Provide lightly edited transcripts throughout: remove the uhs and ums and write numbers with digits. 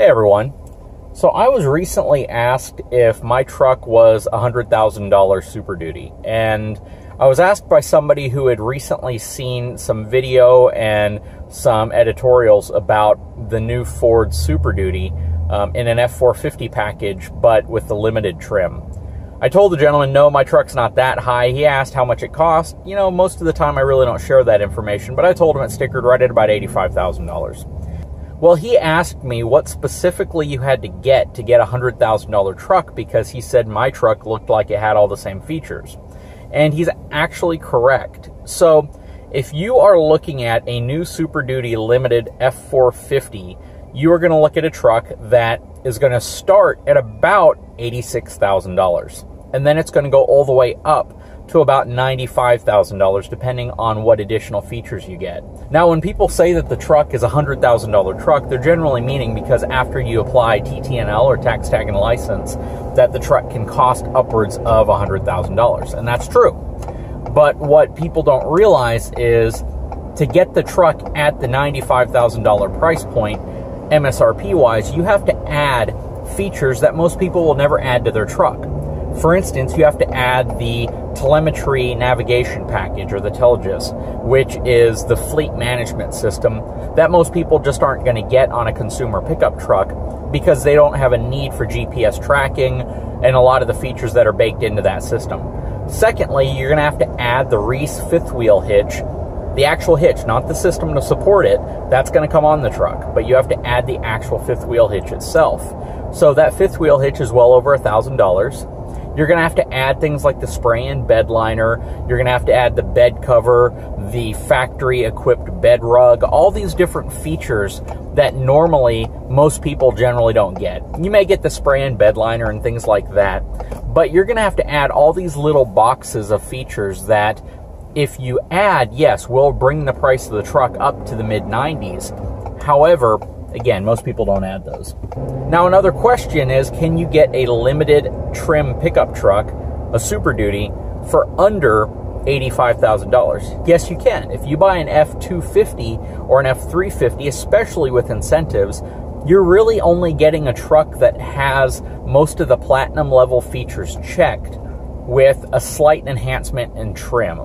everyone. So I was recently asked if my truck was $100,000 Super Duty, and I was asked by somebody who had recently seen some video and some editorials about the new Ford Super Duty in an F450 package, but with the limited trim. I told the gentleman, no, my truck's not that high. He asked how much it cost. You know, most of the time I really don't share that information, but I told him it stickered right at about $85,000. Well, he asked me what specifically you had to get a $100,000 truck, because he said my truck looked like it had all the same features. And he's actually correct. So if you are looking at a new Super Duty limited F450, you are going to look at a truck that is going to start at about $86,000. And then it's going to go all the way up to about $95,000, depending on what additional features you get. Now, when people say that the truck is a $100,000 truck, they're generally meaning because after you apply TTNL or tax, tag, and license, that the truck can cost upwards of $100,000. And that's true. But what people don't realize is to get the truck at the $95,000 price point, MSRP-wise, you have to add features that most people will never add to their truck. For instance, you have to add the telemetry navigation package, or the Telgis, which is the fleet management system that most people just aren't going to get on a consumer pickup truck because they don't have a need for GPS tracking and a lot of the features that are baked into that system. Secondly, you're going to have to add the Reese fifth wheel hitch, the actual hitch, not the system to support it. That's going to come on the truck, but you have to add the actual fifth wheel hitch itself. So that fifth wheel hitch is well over $1,000. You're going to have to add things like the spray-in bed liner. You're going to have to add the bed cover, the factory-equipped bed rug, all these different features that normally most people generally don't get. You may get the spray-in bed liner and things like that, but you're going to have to add all these little boxes of features that, if you add, yes, will bring the price of the truck up to the mid-90s. However, again, most people don't add those. Now, another question is, can you get a limited trim pickup truck, a Super Duty, for under $85,000? Yes, you can. If you buy an F250 or an F350, especially with incentives, you're really only getting a truck that has most of the platinum level features checked with a slight enhancement in trim.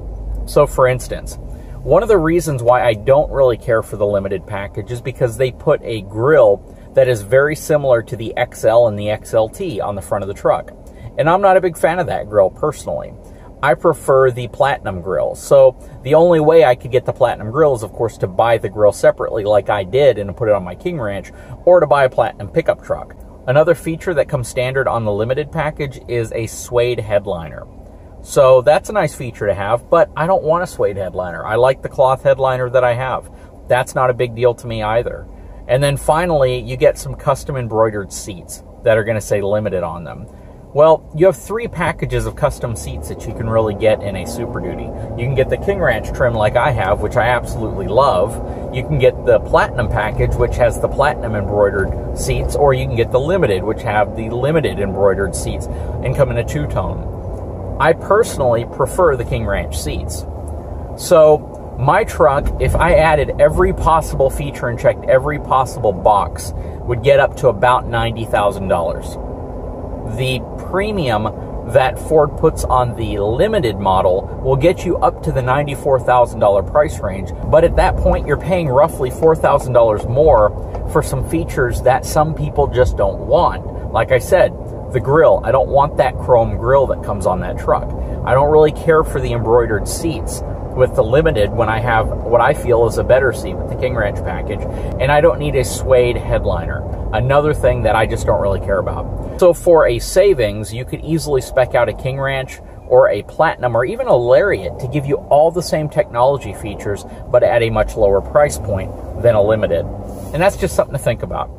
So, for instance, one of the reasons why I don't really care for the limited package is because they put a grille that is very similar to the XL and the XLT on the front of the truck. And I'm not a big fan of that grille personally. I prefer the Platinum grille. So the only way I could get the Platinum grille is, of course, to buy the grille separately like I did and put it on my King Ranch, or to buy a Platinum pickup truck. Another feature that comes standard on the limited package is a Suede Headliner. So that's a nice feature to have, but I don't want a Suede Headliner. I like the cloth headliner that I have. That's not a big deal to me either. And then finally, you get some custom embroidered seats that are going to say limited on them. Well, you have 3 packages of custom seats that you can really get in a Super Duty. You can get the King Ranch trim like I have, which I absolutely love. You can get the Platinum package, which has the platinum embroidered seats, or you can get the limited, which have the limited embroidered seats and come in a 2-tone. I personally prefer the King Ranch seats. So my truck, if I added every possible feature and checked every possible box, would get up to about $90,000. The premium that Ford puts on the limited model will get you up to the $94,000 price range, but at that point you're paying roughly $4,000 more for some features that some people just don't want. Like I said, the grille, I don't want that chrome grille that comes on that truck. I don't really care for the embroidered seats with the limited when I have what I feel is a better seat with the King Ranch package, and I don't need a Suede Headliner, another thing that I just don't really care about. So for a savings, you could easily spec out a King Ranch or a Platinum or even a Lariat to give you all the same technology features, but at a much lower price point than a limited. And that's just something to think about.